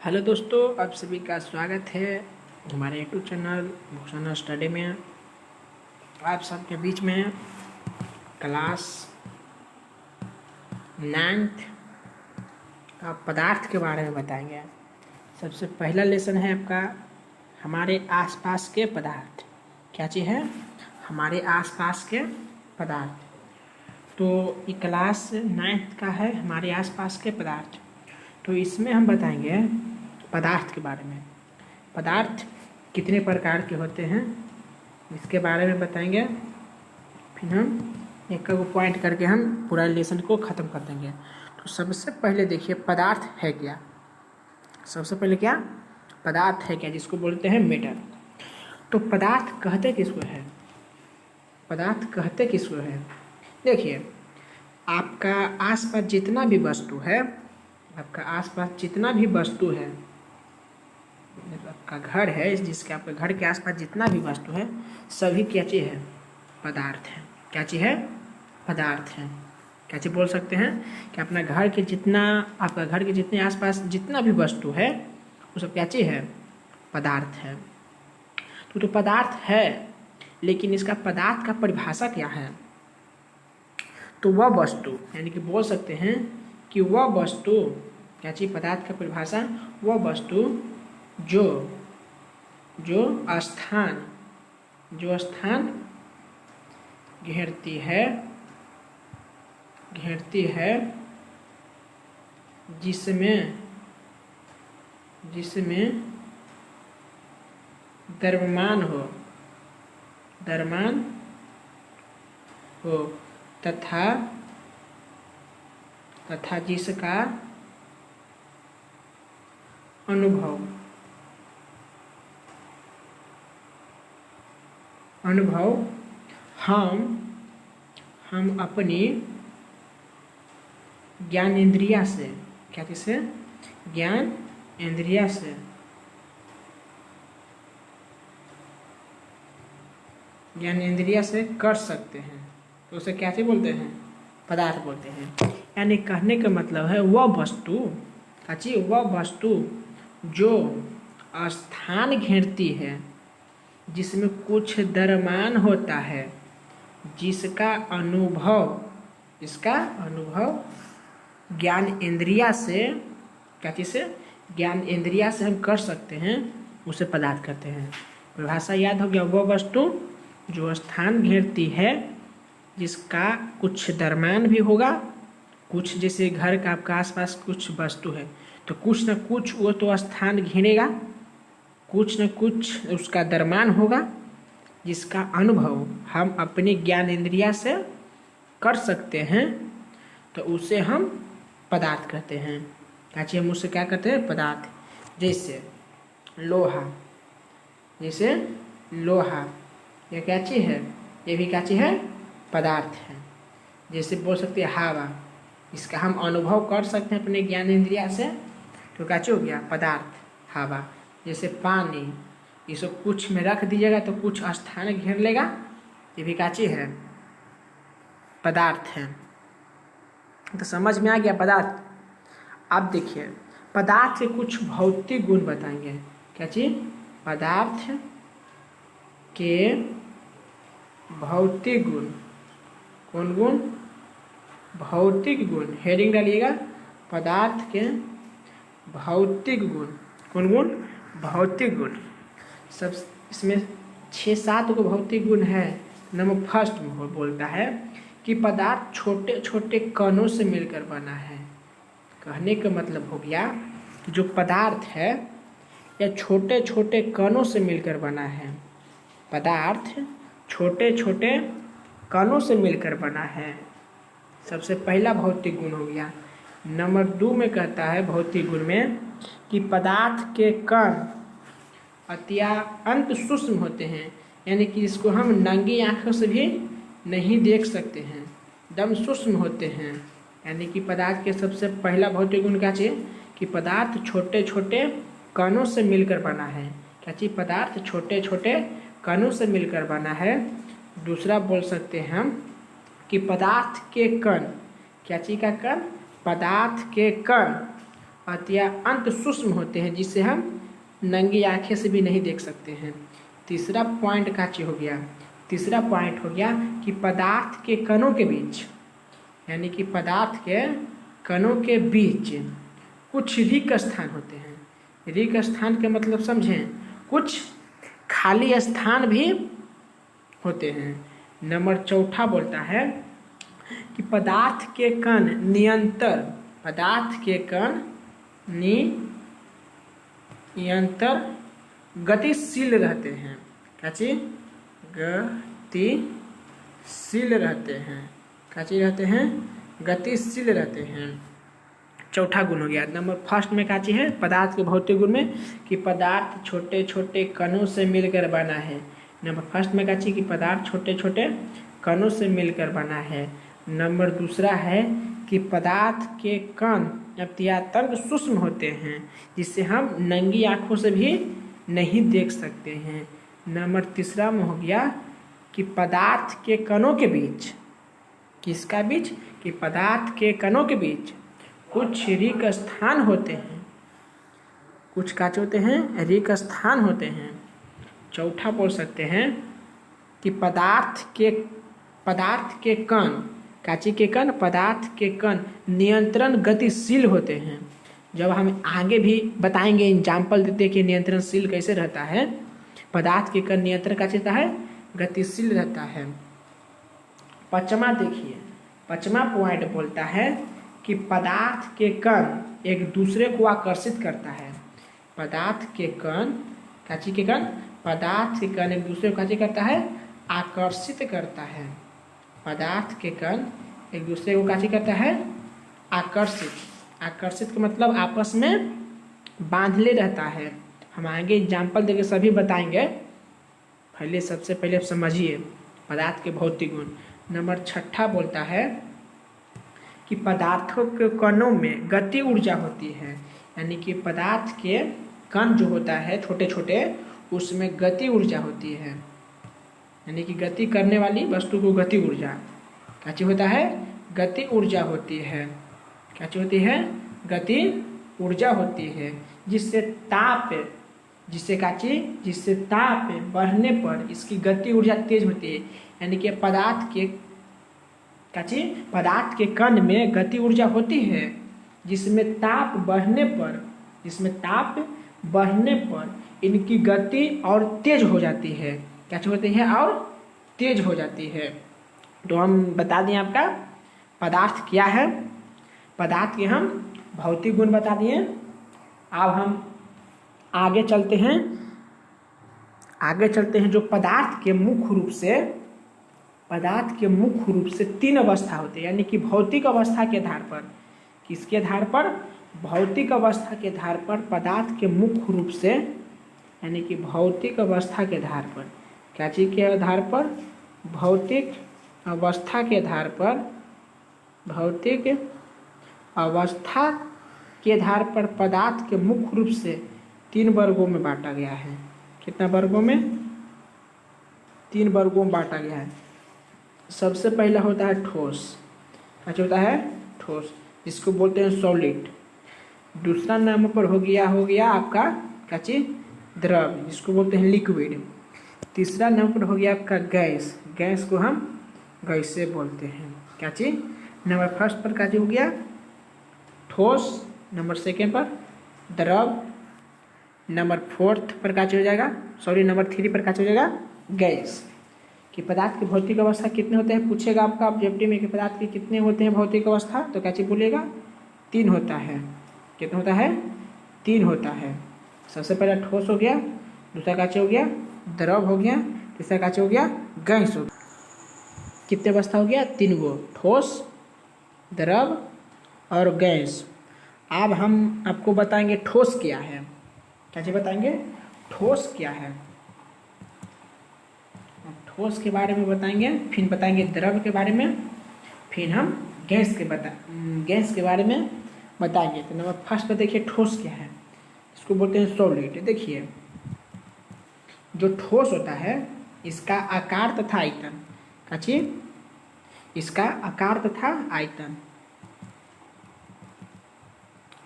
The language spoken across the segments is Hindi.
हेलो दोस्तों, आप सभी का स्वागत है हमारे यूट्यूब चैनल भूषण स्टडी में। आप सबके बीच में क्लास 9th का पदार्थ के बारे में बताएंगे। सबसे पहला लेसन है आपका हमारे आसपास के पदार्थ। क्या चीज़ है? हमारे आसपास के पदार्थ। तो ये क्लास 9th का है हमारे आसपास के पदार्थ। तो इसमें हम बताएंगे पदार्थ के बारे में। पदार्थ कितने प्रकार के होते हैं इसके बारे में बताएंगे। फिर हम एक पॉइंट करके हम पूरा लेसन को ख़त्म कर देंगे। तो सबसे पहले देखिए पदार्थ है क्या। सबसे पहले क्या पदार्थ है क्या, जिसको बोलते हैं मैटर। तो पदार्थ कहते किसको है? पदार्थ कहते किसको है? देखिए, आपका आसपास जितना भी वस्तु है, आपका आसपास जितना भी वस्तु है, आपका घर है, जिसके आपके घर के आसपास जितना भी वस्तु है, सभी क्या चीज़ है? पदार्थ है। क्या चीज़ है? पदार्थ है। क्या चीज़ बोल सकते हैं कि अपना घर के जितना, आपका घर के जितने आसपास जितना भी वस्तु है वो सब क्या चीज़ है? पदार्थ है। तो पदार्थ है, लेकिन इसका पदार्थ का परिभाषा क्या है? तो वह वस्तु, यानी कि बोल सकते हैं कि वह वस्तु, क्या चीज़ पदार्थ का परिभाषा? वह वस्तु जो स्थान घेरती है जिसमें द्रव्यमान हो तथा जिसका अनुभव हम अपनी ज्ञान इंद्रिया से, क्या किसे? ज्ञान इंद्रिया से कर सकते हैं। तो उसे क्या चीज बोलते हैं? पदार्थ बोलते हैं। यानी कहने का मतलब है वह वस्तु, वह वस्तु जो स्थान घेरती है, जिसमें कुछ द्रव्यमान होता है, जिसका अनुभव ज्ञान इंद्रिया से, क्या चीज़ से? ज्ञान इंद्रिया से हम कर सकते हैं, उसे पदार्थ कहते हैं। परिभाषा याद हो गया? वह वस्तु जो स्थान घेरती है, जिसका कुछ द्रव्यमान भी होगा, कुछ जैसे घर का आपका आसपास कुछ वस्तु है तो कुछ न कुछ वो तो स्थान घेरेगा, कुछ न कुछ उसका द्रव्यमान होगा, जिसका अनुभव हम अपनी ज्ञान इंद्रिया से कर सकते हैं, तो उसे हम पदार्थ कहते हैं। क्या चीज़? हम उससे क्या कहते हैं? पदार्थ। जैसे लोहा, ये क्या चीज़ है? ये भी क्या चीज़ है? पदार्थ है। जैसे बोल सकते हैं हवा, इसका हम अनुभव कर सकते हैं अपने ज्ञान इंद्रिया से, तो क्या चीज़ हो गया? पदार्थ, हवा। जैसे पानी, इसको कुछ में रख दीजिएगा तो कुछ स्थान घेर लेगा, ये भी क्या चीज़ है? पदार्थ है। तो समझ में आ गया पदार्थ। अब देखिए पदार्थ के कुछ भौतिक गुण बताएंगे। क्या चीज़? पदार्थ के भौतिक गुण। कौन गुण? भौतिक गुण। हेडिंग डालिएगा, पदार्थ के भौतिक गुण। कौन गुण? भौतिक गुण। सब इसमें 6-7 को भौतिक गुण है। नंबर फर्स्ट में बोलता है कि पदार्थ छोटे छोटे कणों से मिलकर बना है। कहने का मतलब हो गया जो पदार्थ है यह छोटे छोटे कणों से मिलकर बना है। पदार्थ छोटे छोटे कणों से मिलकर बना है। सबसे पहला भौतिक गुण हो गया। नंबर 2 में कहता है भौतिक गुण में कि पदार्थ के कण अत्यंत सूक्ष्म होते हैं, यानी कि इसको हम नंगी आंखों से भी नहीं देख सकते हैं, एकदम सूक्ष्म होते हैं। यानी कि पदार्थ के सबसे पहला भौतिक गुण क्या चीज़? कि पदार्थ छोटे छोटे कणों से मिलकर बना है। क्या चीज़? पदार्थ छोटे छोटे कणों से मिलकर बना है। दूसरा बोल सकते हैं हम कि पदार्थ के कण, क्या चीज़ का कण? पदार्थ के कण अत्यंत सूक्ष्म होते हैं जिसे हम नंगी आंखें से भी नहीं देख सकते हैं। तीसरा पॉइंट काची हो गया, तीसरा पॉइंट हो गया कि पदार्थ के कणों के बीच, यानी कि पदार्थ के कणों के बीच कुछ रिक्त स्थान होते हैं। रिक्त स्थान के मतलब समझें, कुछ खाली स्थान भी होते हैं। नंबर चौथा बोलता है कि पदार्थ के कण निरंतर, पदार्थ के कण निरंतर गतिशील रहते हैं। क्या चीज? गतिशील रहते हैं। क्या चीज रहते हैं? गतिशील रहते हैं। चौथा गुण हो गया। नंबर फर्स्ट में क्या चीज है? पदार्थ के भौतिक गुण में कि पदार्थ छोटे छोटे कणों से मिलकर बना है। नंबर फर्स्ट में क्या चीज कि पदार्थ छोटे छोटे कणों से मिलकर बना है। नंबर दूसरा है कि पदार्थ के कण अत्यंत सूक्ष्म होते हैं जिसे हम नंगी आंखों से भी नहीं देख सकते हैं। नंबर तीसरा में हो गया कि पदार्थ के कणों के बीच, किसका बीच? कि पदार्थ के कणों के बीच कुछ रिक्त स्थान होते हैं। कुछ काच होते हैं? रिक्त स्थान होते हैं। चौथा बोल सकते हैं कि पदार्थ के कण, काची के कण, पदार्थ के कण नियंत्रण गतिशील होते हैं। जब हम आगे भी बताएंगे, एग्जाम्पल देते हैं कि नियंत्रणशील कैसे रहता है। पदार्थ के कण नियंत्रण का रहता है, गतिशील रहता है। पांचवा देखिए, पांचवा पॉइंट बोलता है कि पदार्थ के कण एक दूसरे को आकर्षित करता है। पदार्थ के कण, काची के कण, पदार्थ के कण एक दूसरे को काची करता है? आकर्षित करता है। पदार्थ के कण एक दूसरे को काची करता है? आकर्षित। आकर्षित का मतलब आपस में बांधले रहता है। हम आगे एग्जाम्पल देके सभी बताएंगे। पहले सबसे पहले आप समझिए पदार्थ के भौतिक गुण। नंबर छठा बोलता है कि पदार्थों के कणों में गति ऊर्जा होती है। यानी कि पदार्थ के कण जो होता है छोटे छोटे, उसमें गति ऊर्जा होती है। यानी कि गति करने वाली वस्तु को गति ऊर्जा, क्या चीज होता है? गति ऊर्जा होती है। क्या चीज होती है? गति ऊर्जा होती है। जिससे ताप, जिससे क्या चीज? जिससे ताप बढ़ने पर इसकी गति ऊर्जा तेज होती है। यानी कि पदार्थ के, क्या चीज? पदार्थ के कण में गति ऊर्जा होती है जिसमें ताप बढ़ने पर, जिसमें ताप बढ़ने पर इनकी गति और तेज हो जाती है। क्या होती है? और तेज हो जाती है। तो हम बता दें आपका पदार्थ क्या है। पदार्थ के हम भौतिक गुण बता दिए। अब हम आगे चलते हैं। आगे चलते हैं जो पदार्थ के मुख्य रूप से, पदार्थ के मुख्य रूप से तीन अवस्था होते हैं। यानी कि भौतिक अवस्था के आधार पर, किसके आधार पर? भौतिक अवस्था के आधार पर पदार्थ के मुख्य रूप से, यानी कि भौतिक अवस्था के आधार पर, क्या चीज के आधार पर? भौतिक अवस्था के आधार पर, भौतिक अवस्था के आधार पर पदार्थ के मुख्य रूप से तीन वर्गों में बांटा गया है। कितना वर्गों में? तीन वर्गों में बांटा गया है। सबसे पहला होता है ठोस। क्या होता है? ठोस, जिसको बोलते हैं सॉलिड। दूसरा नंबर पर हो गया आपका क्या चीज? द्रव, जिसको बोलते हैं लिक्विड। तीसरा नंबर पर हो गया आपका गैस। गैस को हम गैसे बोलते हैं। क्या चीज? नंबर फर्स्ट पर क्या चीज हो गया? ठोस। नंबर सेकेंड पर द्रव। नंबर फोर्थ पर क्या चीज हो जाएगा? नंबर थ्री पर क्या चीज हो जाएगा? गैस। कि पदार्थ की भौतिक अवस्था कितने होते हैं, पूछेगा आपका ऑब्जेक्टिव में कि पदार्थ के कितने होते हैं भौतिक अवस्था, तो क्या चीज बोलेगा? तीन होता है। कितना होता है? तीन होता है। सबसे पहला ठोस हो गया, दूसरा काचे हो गया? द्रव हो गया, तीसरा काचे हो गया? गैस हो गया। कितने अवस्था हो गया? तीन गो, ठोस, द्रव और गैस। अब हम आपको बताएंगे ठोस क्या है। क्या चीज बताएंगे? ठोस क्या है। ठोस के बारे में बताएंगे, फिर बताएंगे द्रव के बारे में, फिर हम गैस के बारे में बताएंगे। तो नंबर फर्स्ट पर देखिए ठोस क्या है। इसको बोलते हैं सॉलिड। देखिए जो ठोस होता है इसका आकार तथा आयतन, क्या चीज? इसका आकार तथा आयतन,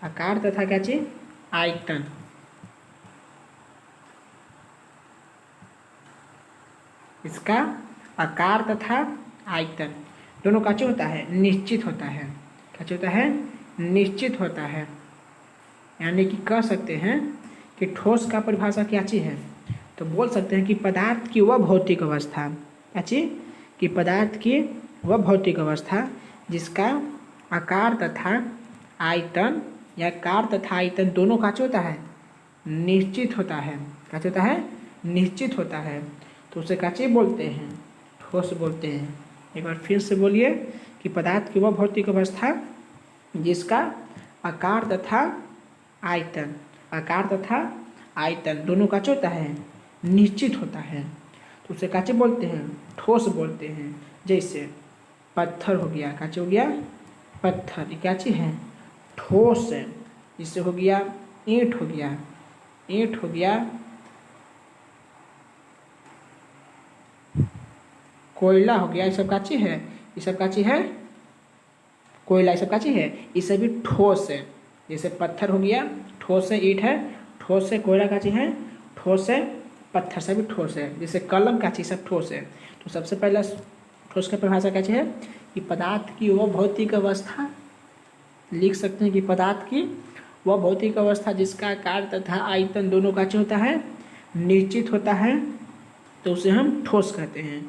आकार तथा क्या चीज, आयतन। इसका आकार तथा आयतन दोनों का क्या होता है, निश्चित होता है। क्या होता है, निश्चित होता है। यानी कि कह सकते हैं कि ठोस का परिभाषा क्या चीज है, तो बोल सकते हैं कि पदार्थ की वह भौतिक अवस्था, क्या चीज, कि पदार्थ की वह भौतिक अवस्था जिसका आकार तथा आयतन या आकार तथा आयतन दोनों का होता है, निश्चित होता है। क्या होता है, निश्चित होता है। तो उसे क्या चीज बोलते हैं, ठोस बोलते हैं। एक बार फिर से बोलिए कि पदार्थ की वह भौतिक अवस्था जिसका आकार तथा आयतन, आकार तथा आयतन दोनों का होता है, निश्चित होता है, तो उसे क्या चीज बोलते हैं, ठोस बोलते हैं। जैसे पत्थर हो गया, क्या चीज हो गया, पत्थर, ये क्या चीज है, ठोस है। जिससे हो गया ईंट, हो गया ईंट, हो गया कोयला, हो गया, ये सब का चीज है, ये सब का चीज है, कोयला, ये सब का चीज है, ये सभी ठोस है। जैसे पत्थर हो गया ठोस है, ईंट है ठोस है, कोयला का चीज है, ठोस है, पत्थर सभी ठोस है। जैसे कलम का चीज सब ठोस है। तो सबसे पहला ठोस का परिभाषा क्या चीज है, कि पदार्थ की वह भौतिक अवस्था, लिख सकते हैं कि पदार्थ की वह भौतिक अवस्था जिसका आकार तथा आयतन दोनों का चीज होता है, निश्चित होता है, तो उसे हम ठोस कहते हैं।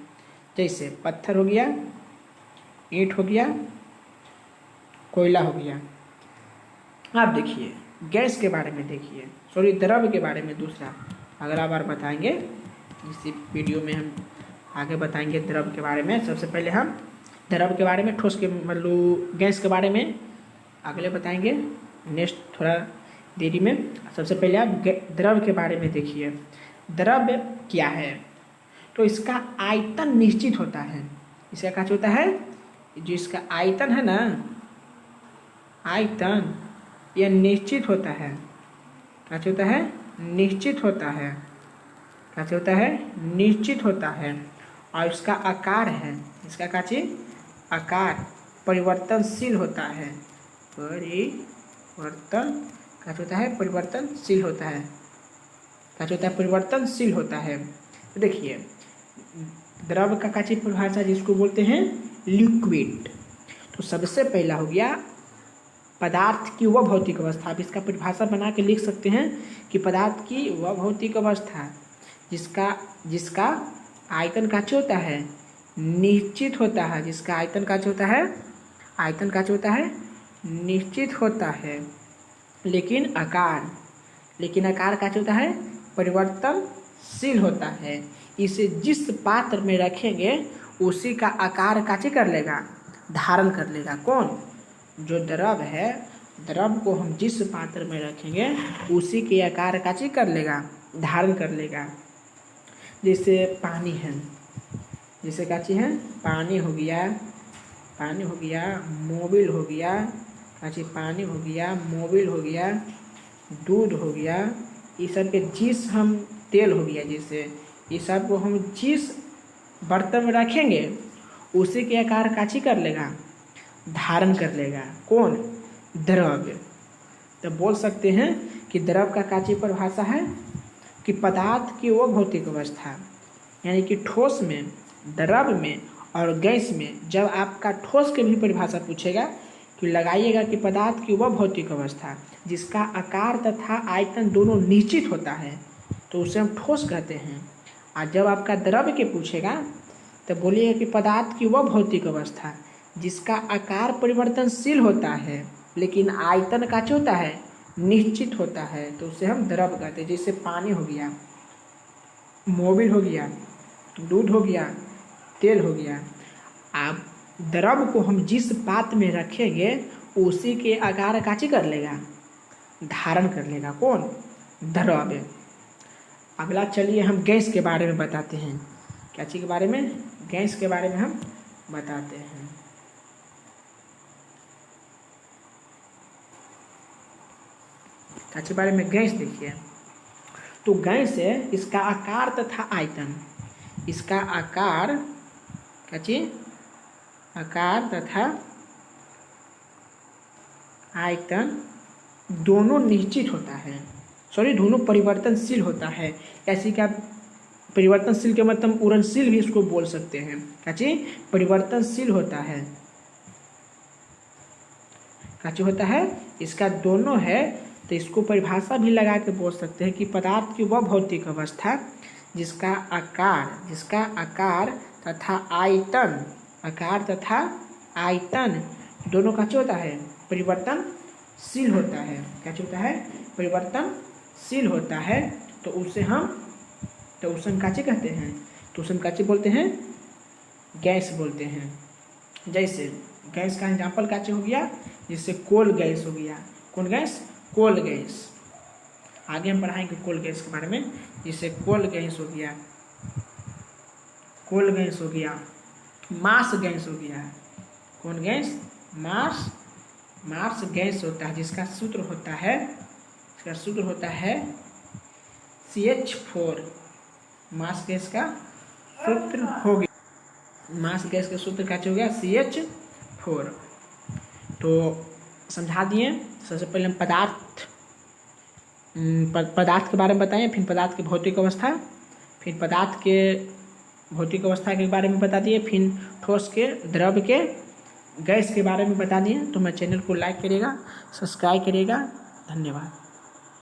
जैसे पत्थर हो गया, ईंट हो गया, कोयला हो गया। आप देखिए गैस के बारे में, देखिए सॉरी द्रव के बारे में दूसरा अगला बार बताएंगे, इसी वीडियो में हम आगे बताएंगे द्रव के बारे में। सबसे पहले हम द्रव के बारे में, ठोस के मतलब गैस के बारे में अगले बताएंगे नेक्स्ट थोड़ा देरी में। सबसे पहले आप द्रव के बारे में देखिए। द्रव क्या है, तो इसका आयतन निश्चित होता है। इसका क्या होता है, जो इसका आयतन है ना, आयतन यह निश्चित होता है। क्या होता है, निश्चित होता है। क्या होता है, निश्चित होता है। और इसका आकार है, इसका क्या चीज, आकार परिवर्तनशील होता है। परिवर्तन क्या होता है, परिवर्तनशील होता है। क्या होता है, परिवर्तनशील होता है। तो देखिए द्रव का क्या चीज परिभाषा जिसको बोलते हैं लिक्विड। तो सबसे पहला हो गया पदार्थ की वह भौतिक अवस्था। अब इसका परिभाषा बना के लिख सकते हैं कि पदार्थ की वह भौतिक अवस्था जिसका आयतन का होता है, निश्चित होता है। जिसका आयतन का होता है, आयतन का होता है, निश्चित होता है, लेकिन आकार का होता है, परिवर्तनशील होता है। इसे जिस पात्र में रखेंगे उसी का आकार का कर लेगा, धारण कर लेगा। कौन, जो द्रव है, द्रव को हम जिस पात्र में रखेंगे उसी के आकार का कर लेगा, धारण कर लेगा। जैसे पानी है, जैसे क्या चीज है, पानी हो गया, पानी हो गया, मोबिल हो गया, क्या चीज, पानी हो गया, मोबिल हो गया, दूध हो गया, ये सब के जिस हम तेल हो गया, जैसे ये सब को हम जिस बर्तन में रखेंगे उसी के आकार का कर लेगा, धारण कर लेगा। कौन, द्रव। तो बोल सकते हैं कि द्रव का काची परिभाषा है कि पदार्थ की वो भौतिक अवस्था, यानी कि ठोस में, द्रव में और गैस में। जब आपका ठोस के भी परिभाषा पूछेगा कि लगाइएगा कि पदार्थ की वह भौतिक अवस्था जिसका आकार तथा आयतन दोनों निश्चित होता है, तो उसे हम ठोस कहते हैं। और जब आपका द्रव के पूछेगा तो बोलिएगा कि पदार्थ की वह भौतिक अवस्था जिसका आकार परिवर्तनशील होता है लेकिन आयतन का होता है, निश्चित होता है, तो उसे हम द्रव कहते हैं। जैसे पानी हो गया, मोबिल हो गया, दूध हो गया, तेल हो गया। आप द्रव को हम जिस पात्र में रखेंगे उसी के आकार का कर लेगा, धारण कर लेगा। कौन, द्रव। अगला चलिए हम गैस के बारे में बताते हैं। क्या चीज़ के बारे में, गैस के बारे में हम बताते हैं। क्या चीज़ के बारे में, गैस। देखिए तो गैस है, इसका आकार तथा आयतन, इसका आकार, क्या चीज, आकार तथा आयतन दोनों निश्चित होता है, दोनों परिवर्तनशील होता है। ऐसी क्या परिवर्तनशील के मतलब उड़नशील भी इसको बोल सकते हैं। क्या चीज परिवर्तनशील होता है, क्या चीज होता है, इसका दोनों है। तो इसको परिभाषा भी लगा के बोल सकते हैं कि पदार्थ की वह भौतिक अवस्था जिसका आकार तथा आयतन, आकार तथा आयतन दोनों का क्या होता है, परिवर्तनशील होता है। क्या होता है, परिवर्तनशील होता है। तो उसे हम उष्ण काचे कहते हैं, तो उष्ण काचे बोलते हैं, गैस बोलते हैं। जैसे गैस का एग्जाम्पल काचे हो गया, जिससे कोल गैस हो गया। कौन गैस, कोल गैस। आगे हम पढ़ाएंगे कोल गैस के बारे में। जिससे कोल गैस हो गया, कोल गैस हो गया, मार्स गैस हो गया। कौन गैस, मार्स गैस होता है, जिसका सूत्र होता है CH4। मार्स गैस का सूत्र हो गया, मार्स गैस का सूत्र क्या हो गया, CH4। तो समझा दिए। सबसे पहले हम पदार्थ के बारे में बताएं, फिर पदार्थ की भौतिक अवस्था, फिर पदार्थ के भौतिक अवस्था के बारे में बता दिए, फिर ठोस के, द्रव के, गैस के बारे में बता दिए। तो मेरे चैनल को लाइक करिएगा, सब्सक्राइब करिएगा। धन्यवाद।